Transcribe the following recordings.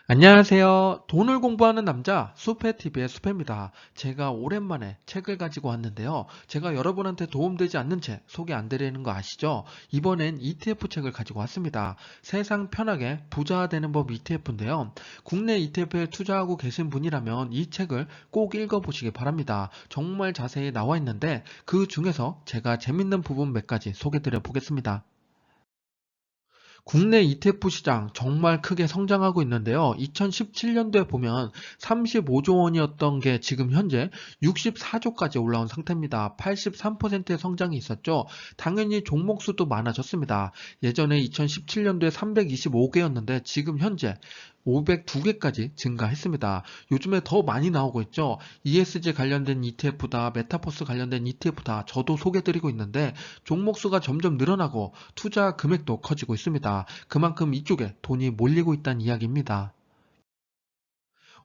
안녕하세요. 돈을 공부하는 남자 수페TV의 수페입니다. 제가 오랜만에 책을 가지고 왔는데요. 제가 여러분한테 도움되지 않는 책 소개 안 드리는 거 아시죠? 이번엔 ETF 책을 가지고 왔습니다. 세상 편하게 부자 되는 법 ETF인데요. 국내 ETF에 투자하고 계신 분이라면 이 책을 꼭 읽어보시기 바랍니다. 정말 자세히 나와 있는데 그 중에서 제가 재밌는 부분 몇 가지 소개 드려 보겠습니다. 국내 ETF 시장 정말 크게 성장하고 있는데요. 2017년도에 보면 35조 원이었던 게 지금 현재 64조까지 올라온 상태입니다. 83%의 성장이 있었죠. 당연히 종목 수도 많아졌습니다. 예전에 2017년도에 325개였는데 지금 현재 502개까지 증가했습니다. 요즘에 더 많이 나오고 있죠. ESG 관련된 ETF다, 메타버스 관련된 ETF다. 저도 소개드리고 있는데 종목 수가 점점 늘어나고 투자 금액도 커지고 있습니다. 그만큼 이쪽에 돈이 몰리고 있다는 이야기입니다.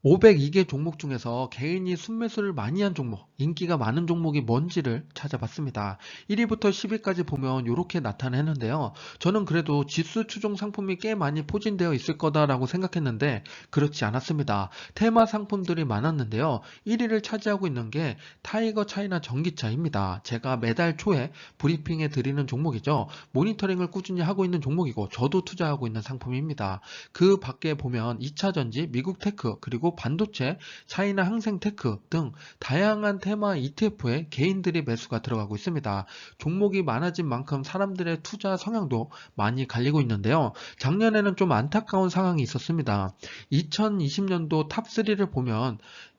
502개 종목 중에서 개인이 순매수를 많이 한 종목, 인기가 많은 종목이 뭔지를 찾아봤습니다. 1위부터 10위까지 보면 이렇게 나타내는데요. 저는 그래도 지수 추종 상품이 꽤 많이 포진되어 있을 거다라고 생각했는데 그렇지 않았습니다. 테마 상품들이 많았는데요. 1위를 차지하고 있는 게 타이거 차이나 전기차입니다. 제가 매달 초에 브리핑해 드리는 종목이죠. 모니터링을 꾸준히 하고 있는 종목이고 저도 투자하고 있는 상품입니다. 그 밖에 보면 2차전지, 미국 테크, 그리고 반도체, 차이나 항생테크 등 다양한 테마 ETF에 개인들이 매수가 들어가고 있습니다. 종목이 많아진 만큼 사람들의 투자 성향도 많이 갈리고 있는데요. 작년에는 좀 안타까운 상황이 있었습니다. 2020년도 탑3를 보면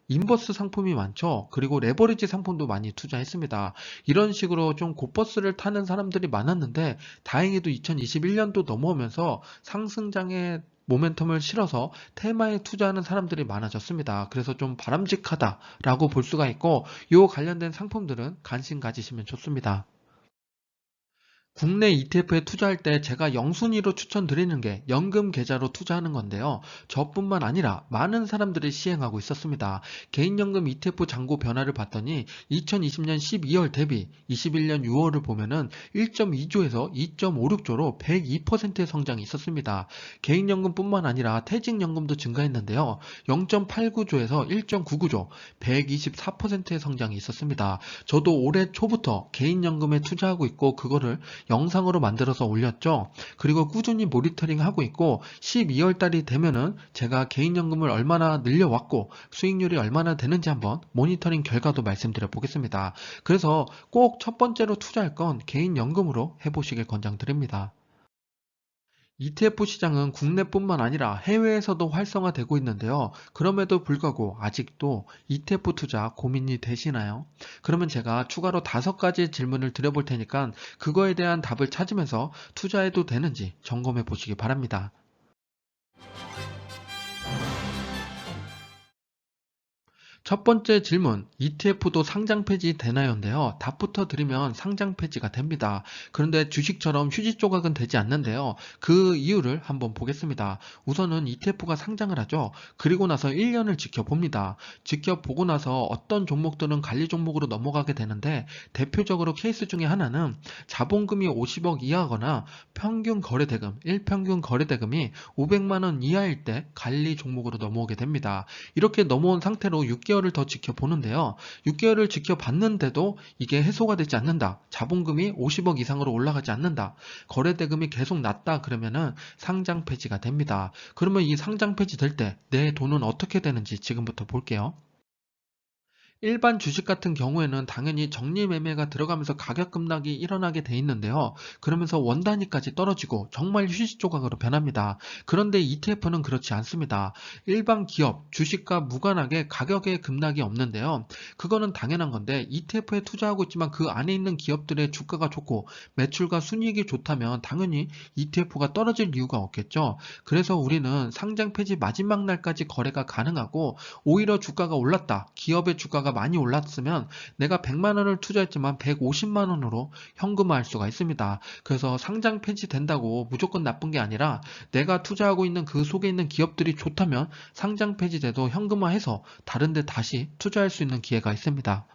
인버스 상품이 많죠. 그리고 레버리지 상품도 많이 투자했습니다. 이런 식으로 좀 곧버스를 타는 사람들이 많았는데 다행히도 2021년도 넘어오면서 상승장의 모멘텀을 실어서 테마에 투자하는 사람들이 많아졌습니다. 그래서 좀 바람직하다라고 볼 수가 있고 이 관련된 상품들은 관심 가지시면 좋습니다. 국내 ETF에 투자할 때 제가 영순위로 추천드리는 게 연금 계좌로 투자하는 건데요. 저뿐만 아니라 많은 사람들이 시행하고 있었습니다. 개인연금 ETF 잔고 변화를 봤더니 2020년 12월 대비 21년 6월을 보면은 1.2조에서 2.56조로 102%의 성장이 있었습니다. 개인연금뿐만 아니라 퇴직연금도 증가했는데요. 0.89조에서 1.99조, 124%의 성장이 있었습니다. 저도 올해 초부터 개인연금에 투자하고 있고 그거를 영상으로 만들어서 올렸죠. 그리고 꾸준히 모니터링하고 있고 12월 달이 되면은 제가 개인연금을 얼마나 늘려왔고 수익률이 얼마나 되는지 한번 모니터링 결과도 말씀드려 보겠습니다. 그래서 꼭 첫 번째로 투자할 건 개인연금으로 해보시길 권장드립니다. ETF 시장은 국내뿐만 아니라 해외에서도 활성화되고 있는데요. 그럼에도 불구하고 아직도 ETF 투자 고민이 되시나요? 그러면 제가 추가로 5가지 질문을 드려볼 테니까 그거에 대한 답을 찾으면서 투자해도 되는지 점검해 보시기 바랍니다. 첫 번째 질문, ETF도 상장 폐지 되나요?인데요. 답부터 드리면 상장 폐지가 됩니다. 그런데 주식처럼 휴지 조각은 되지 않는데요. 그 이유를 한번 보겠습니다. 우선은 ETF가 상장을 하죠. 그리고 나서 1년을 지켜봅니다. 지켜보고 나서 어떤 종목들은 관리 종목으로 넘어가게 되는데 대표적으로 케이스 중에 하나는 자본금이 50억 이하거나 평균 거래대금, 일평균 거래대금이 500만 원 이하일 때 관리 종목으로 넘어오게 됩니다. 이렇게 넘어온 상태로 6개월을 더 지켜보는데요. 6개월을 지켜봤는데도 이게 해소가 되지 않는다. 자본금이 50억 이상으로 올라가지 않는다. 거래대금이 계속 낮다 그러면은 상장 폐지가 됩니다. 그러면 이 상장 폐지 될 때 내 돈은 어떻게 되는지 지금부터 볼게요. 일반 주식 같은 경우에는 당연히 정리매매가 들어가면서 가격 급락이 일어나게 돼 있는데요. 그러면서 원 단위까지 떨어지고 정말 휴지 조각으로 변합니다. 그런데 ETF는 그렇지 않습니다. 일반 기업, 주식과 무관하게 가격의 급락이 없는데요. 그거는 당연한 건데 ETF에 투자하고 있지만 그 안에 있는 기업들의 주가가 좋고 매출과 순이익이 좋다면 당연히 ETF가 떨어질 이유가 없겠죠. 그래서 우리는 상장 폐지 마지막 날까지 거래가 가능하고 오히려 주가가 올랐다. 기업의 주가가 많이 올랐으면 내가 100만 원을 투자했지만 150만 원으로 현금화할 수가 있습니다. 그래서 상장 폐지된다고 무조건 나쁜 게 아니라 내가 투자하고 있는 그 속에 있는 기업들이 좋다면 상장 폐지돼도 현금화해서 다른 데 다시 투자할 수 있는 기회가 있습니다.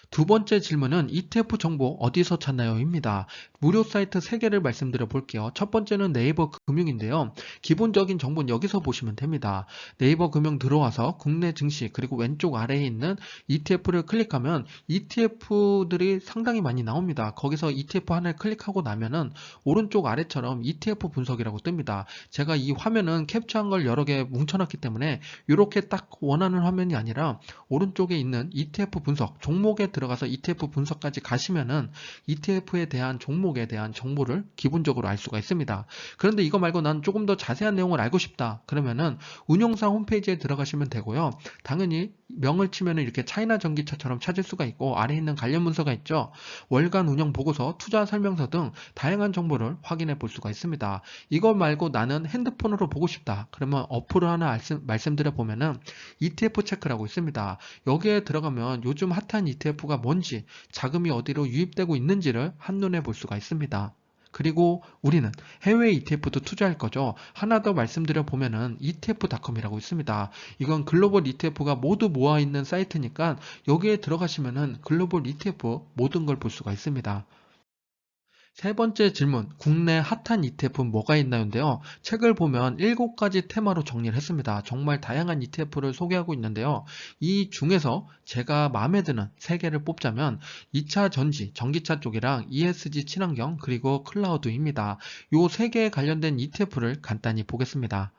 두 번째 질문은 ETF 정보 어디서 찾나요? 입니다. 무료 사이트 3개를 말씀드려 볼게요. 첫 번째는 네이버 금융인데요. 기본적인 정보는 여기서 보시면 됩니다. 네이버 금융 들어와서 국내 증시 그리고 왼쪽 아래에 있는 ETF를 클릭하면 ETF들이 상당히 많이 나옵니다. 거기서 ETF 하나를 클릭하고 나면은 오른쪽 아래처럼 ETF 분석이라고 뜹니다. 제가 이 화면은 캡처한 걸 여러 개 뭉쳐놨기 때문에 이렇게 딱 원하는 화면이 아니라 오른쪽에 있는 ETF 분석, 종목에 들어가서 ETF 분석까지 가시면은 ETF에 대한 종목에 대한 정보를 기본적으로 알 수가 있습니다. 그런데 이거 말고 난 조금 더 자세한 내용을 알고 싶다. 그러면은 운용사 홈페이지에 들어가시면 되고요. 당연히 명을 치면은 이렇게 차이나 전기차처럼 찾을 수가 있고 아래에 있는 관련 문서가 있죠. 월간 운영 보고서, 투자 설명서 등 다양한 정보를 확인해 볼 수가 있습니다. 이거 말고 나는 핸드폰으로 보고 싶다. 그러면 어플을 하나 말씀드려 보면은 ETF 체크라고 있습니다. 여기에 들어가면 요즘 핫한 ETF가 뭔지, 자금이 어디로 유입되고 있는지를 한눈에 볼 수가 있습니다. 그리고 우리는 해외 ETF도 투자할 거죠. 하나 더 말씀드려 보면은 etf.com이라고 있습니다. 이건 글로벌 ETF가 모두 모아 있는 사이트니까 여기에 들어가시면은 글로벌 ETF 모든 걸 볼 수가 있습니다. 세 번째 질문, 국내 핫한 ETF는 뭐가 있나요인데요. 책을 보면 7가지 테마로 정리를 했습니다. 정말 다양한 ETF를 소개하고 있는데요. 이 중에서 제가 마음에 드는 3개를 뽑자면 2차 전지, 전기차 쪽이랑 ESG 친환경, 그리고 클라우드입니다. 이 3개에 관련된 ETF를 간단히 보겠습니다.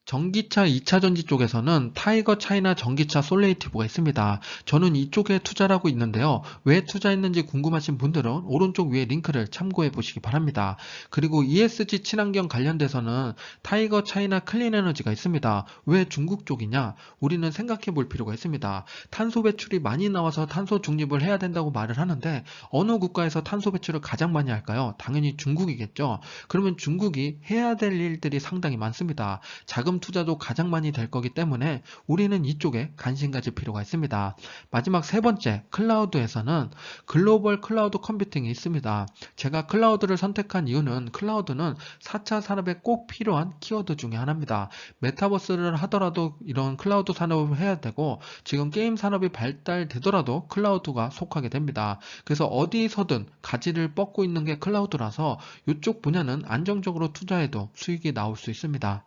전기차 2차 전지 쪽에서는 타이거 차이나 전기차 솔레이티브가 있습니다. 저는 이쪽에 투자를 하고 있는데요. 왜 투자했는지 궁금하신 분들은 오른쪽 위에 링크를 참고해 보시기 바랍니다. 그리고 ESG 친환경 관련돼서는 타이거 차이나 클린 에너지가 있습니다. 왜 중국 쪽이냐? 우리는 생각해 볼 필요가 있습니다. 탄소 배출이 많이 나와서 탄소 중립을 해야 된다고 말을 하는데 어느 국가에서 탄소 배출을 가장 많이 할까요? 당연히 중국이겠죠. 그러면 중국이 해야 될 일들이 상당히 많습니다. 자금 투자도 가장 많이 될 거기 때문에 우리는 이쪽에 관심 가질 필요가 있습니다. 마지막 세 번째, 클라우드에서는 글로벌 클라우드 컴퓨팅이 있습니다. 제가 클라우드를 선택한 이유는 클라우드는 4차 산업에 꼭 필요한 키워드 중에 하나입니다. 메타버스를 하더라도 이런 클라우드 산업을 해야 되고 지금 게임 산업이 발달되더라도 클라우드가 속하게 됩니다. 그래서 어디서든 가지를 뻗고 있는 게 클라우드라서 이쪽 분야는 안정적으로 투자해도 수익이 나올 수 있습니다.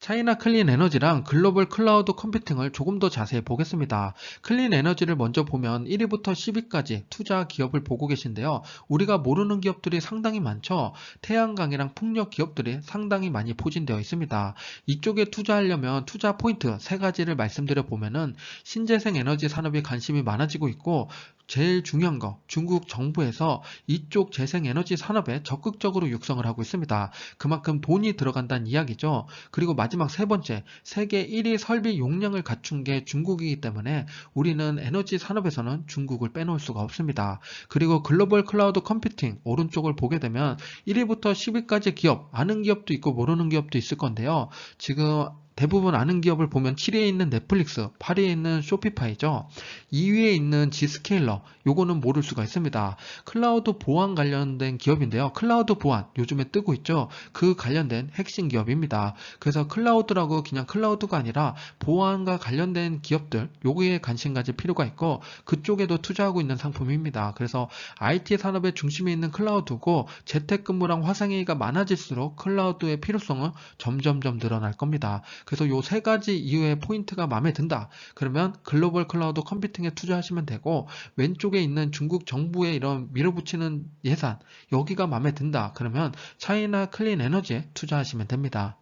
차이나 클린 에너지랑 글로벌 클라우드 컴퓨팅을 조금 더 자세히 보겠습니다. 클린 에너지를 먼저 보면 1위부터 10위까지 투자 기업을 보고 계신데요. 우리가 모르는 기업들이 상당히 많죠. 태양광이랑 풍력 기업들이 상당히 많이 포진되어 있습니다. 이쪽에 투자하려면 투자 포인트 3가지를 말씀드려 보면은 신재생 에너지 산업에 관심이 많아지고 있고 제일 중요한 거 중국 정부에서 이쪽 재생에너지 산업에 적극적으로 육성을 하고 있습니다. 그만큼 돈이 들어간다는 이야기죠. 그리고 마지막 세 번째, 세계 1위 설비 용량을 갖춘 게 중국이기 때문에 우리는 에너지 산업에서는 중국을 빼놓을 수가 없습니다. 그리고 글로벌 클라우드 컴퓨팅 오른쪽을 보게 되면 1위부터 10위까지 기업, 아는 기업도 있고 모르는 기업도 있을 건데요. 지금 대부분 아는 기업을 보면 7위에 있는 넷플릭스, 8위에 있는 쇼피파이죠. 2위에 있는 지스케일러, 요거는 모를 수가 있습니다. 클라우드 보안 관련된 기업인데요. 클라우드 보안, 요즘에 뜨고 있죠. 그 관련된 핵심 기업입니다. 그래서 클라우드라고 그냥 클라우드가 아니라 보안과 관련된 기업들, 요거에 관심 가질 필요가 있고 그쪽에도 투자하고 있는 상품입니다. 그래서 IT 산업의 중심에 있는 클라우드고 재택근무랑 화상회의가 많아질수록 클라우드의 필요성은 점점점 늘어날 겁니다. 그래서 요 3가지 이유의 포인트가 마음에 든다. 그러면 글로벌 클라우드 컴퓨팅에 투자하시면 되고 왼쪽에 있는 중국 정부의 이런 밀어붙이는 예산 여기가 마음에 든다. 그러면 차이나 클린 에너지에 투자하시면 됩니다.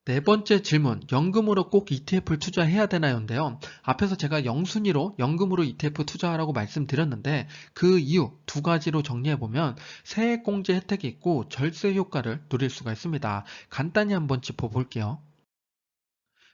네 번째 질문, 연금으로 꼭 ETF를 투자해야 되나요?인데요. 앞에서 제가 영순위로 연금으로 ETF 투자하라고 말씀드렸는데 그 이유 2가지로 정리해보면 세액공제 혜택이 있고 절세 효과를 누릴 수가 있습니다. 간단히 한번 짚어볼게요.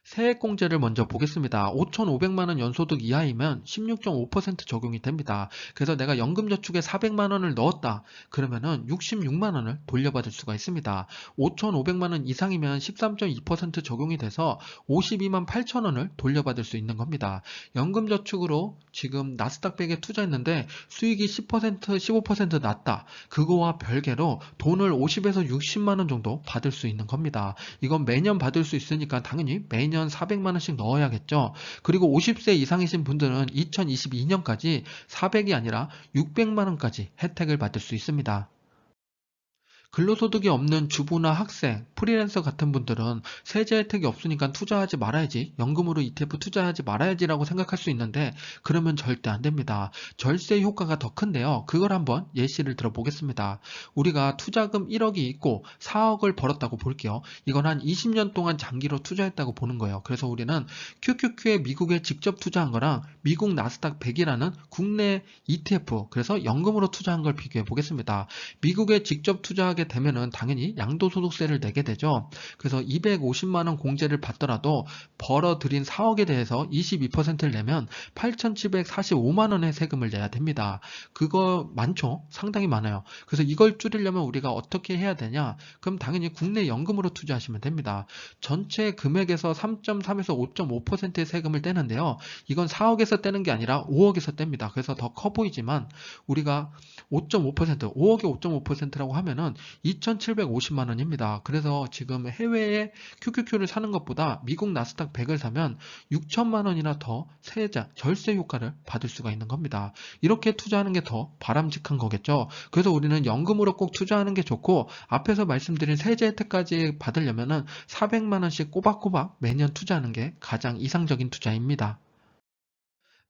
세액공제를 먼저 보겠습니다. 5,500만 원 연소득 이하이면 16.5% 적용이 됩니다. 그래서 내가 연금저축에 400만 원을 넣었다. 그러면은 66만 원을 돌려받을 수가 있습니다. 5,500만 원 이상이면 13.2% 적용이 돼서 52만 8천 원을 돌려받을 수 있는 겁니다. 연금저축으로 지금 나스닥 100에 투자했는데 수익이 10%, 15% 났다. 그거와 별개로 돈을 50에서 60만 원 정도 받을 수 있는 겁니다. 이건 매년 받을 수 있으니까 당연히 매년 매년 400만 원씩 넣어야겠죠. 그리고 50세 이상이신 분들은 2022년까지 400이 아니라 600만 원까지 혜택을 받을 수 있습니다. 근로소득이 없는 주부나 학생, 프리랜서 같은 분들은 세제 혜택이 없으니까 투자하지 말아야지, 연금으로 ETF 투자하지 말아야지라고 생각할 수 있는데 그러면 절대 안 됩니다. 절세 효과가 더 큰데요. 그걸 한번 예시를 들어보겠습니다. 우리가 투자금 1억이 있고 4억을 벌었다고 볼게요. 이건 한 20년 동안 장기로 투자했다고 보는 거예요. 그래서 우리는 QQQ에 미국에 직접 투자한 거랑 미국 나스닥 100이라는 국내 ETF, 그래서 연금으로 투자한 걸 비교해 보겠습니다. 미국에 직접 투자하게 되면은 당연히 양도소득세를 내게 되죠. 그래서 250만 원 공제를 받더라도 벌어들인 4억에 대해서 22%를 내면 8,745만 원의 세금을 내야 됩니다. 그거 많죠? 상당히 많아요. 그래서 이걸 줄이려면 우리가 어떻게 해야 되냐? 그럼 당연히 국내 연금으로 투자하시면 됩니다. 전체 금액에서 3.3에서 5.5%의 세금을 떼는데요. 이건 4억에서 떼는 게 아니라 5억에서 뗍니다. 그래서 더 커 보이지만 우리가 5.5%, 5억에 5.5%라고 하면은 2,750만 원입니다. 그래서 지금 해외에 QQQ를 사는 것보다 미국 나스닥 100을 사면 6천만 원이나 더 세자, 절세 효과를 받을 수가 있는 겁니다. 이렇게 투자하는 게 더 바람직한 거겠죠. 그래서 우리는 연금으로 꼭 투자하는 게 좋고, 앞에서 말씀드린 세제 혜택까지 받으려면은 400만 원씩 꼬박꼬박 매년 투자하는 게 가장 이상적인 투자입니다.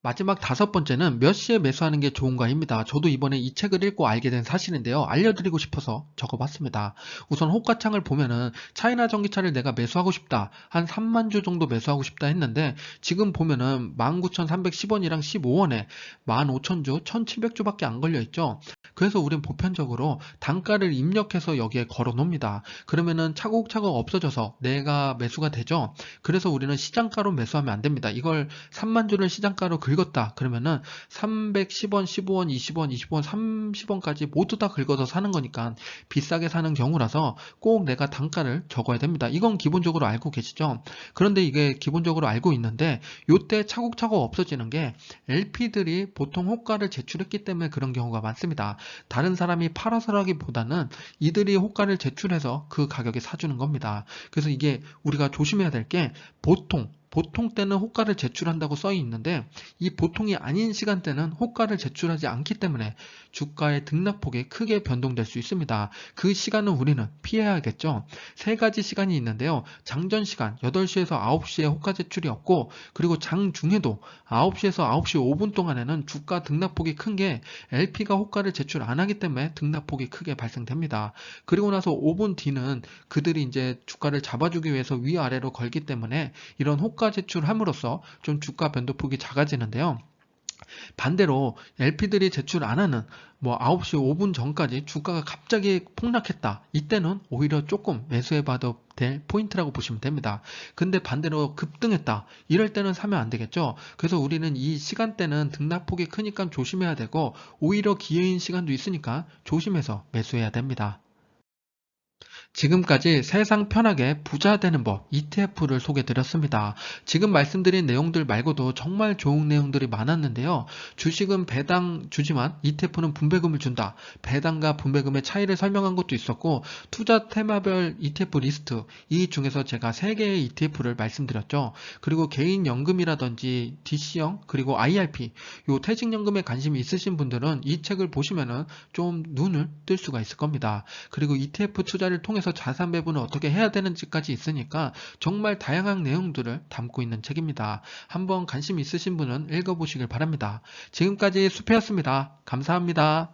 마지막 다섯 번째는 몇 시에 매수하는 게 좋은가입니다. 저도 이번에 이 책을 읽고 알게 된 사실인데요. 알려드리고 싶어서 적어봤습니다. 우선 호가창을 보면은 차이나 전기차를 내가 매수하고 싶다. 한 3만 주 정도 매수하고 싶다 했는데 지금 보면은 19,310원이랑 15원에 15,000주, 1,700주밖에 안 걸려있죠. 그래서 우린 보편적으로 단가를 입력해서 여기에 걸어 놓습니다. 그러면은 차곡차곡 없어져서 내가 매수가 되죠. 그래서 우리는 시장가로 매수하면 안 됩니다. 이걸 3만 주를 시장가로 긁었다 그러면은 310원, 15원, 20원, 20원, 30원까지 모두 다 긁어서 사는 거니까 비싸게 사는 경우라서 꼭 내가 단가를 적어야 됩니다. 이건 기본적으로 알고 계시죠? 그런데 이게 기본적으로 알고 있는데 요때 차곡차곡 없어지는 게 LP들이 보통 호가를 제출했기 때문에 그런 경우가 많습니다. 다른 사람이 팔아서라기보다는 이들이 호가를 제출해서 그 가격에 사주는 겁니다. 그래서 이게 우리가 조심해야 될 게 보통 때는 호가를 제출한다고 써 있는데 이 보통이 아닌 시간대는 호가를 제출하지 않기 때문에 주가의 등락폭이 크게 변동될 수 있습니다. 그 시간은 우리는 피해야겠죠. 세 가지 시간이 있는데요. 장전 시간 8시에서 9시에 호가 제출이 없고, 그리고 장중에도 9시에서 9시 5분 동안에는 주가 등락폭이 큰 게 LP가 호가를 제출 안 하기 때문에 등락폭이 크게 발생됩니다. 그리고 나서 5분 뒤는 그들이 이제 주가를 잡아주기 위해서 위아래로 걸기 때문에 이런 호가 제출함으로써 좀 주가 변동폭이 작아지는데요. 반대로 LP들이 제출 안 하는 9시 5분 전까지 주가가 갑자기 폭락했다. 이때는 오히려 조금 매수해봐도 될 포인트라고 보시면 됩니다. 근데 반대로 급등했다. 이럴 때는 사면 안 되겠죠. 그래서 우리는 이 시간대는 등락폭이 크니까 조심해야 되고, 오히려 기회인 시간도 있으니까 조심해서 매수해야 됩니다. 지금까지 세상 편하게 부자 되는 법 ETF를 소개드렸습니다. 지금 말씀드린 내용들 말고도 정말 좋은 내용들이 많았는데요. 주식은 배당 주지만 ETF는 분배금을 준다. 배당과 분배금의 차이를 설명한 것도 있었고, 투자 테마별 ETF 리스트, 이 중에서 제가 3개의 ETF를 말씀드렸죠. 그리고 개인연금이라든지 DC형 그리고 IRP, 요 퇴직연금에 관심이 있으신 분들은 이 책을 보시면은 좀 눈을 뜰 수가 있을 겁니다. 그리고 ETF 투자를 통해서 자산 배분을 어떻게 해야 되는지까지 있으니까 정말 다양한 내용들을 담고 있는 책입니다. 한번 관심 있으신 분은 읽어보시길 바랍니다. 지금까지 수페였습니다. 감사합니다.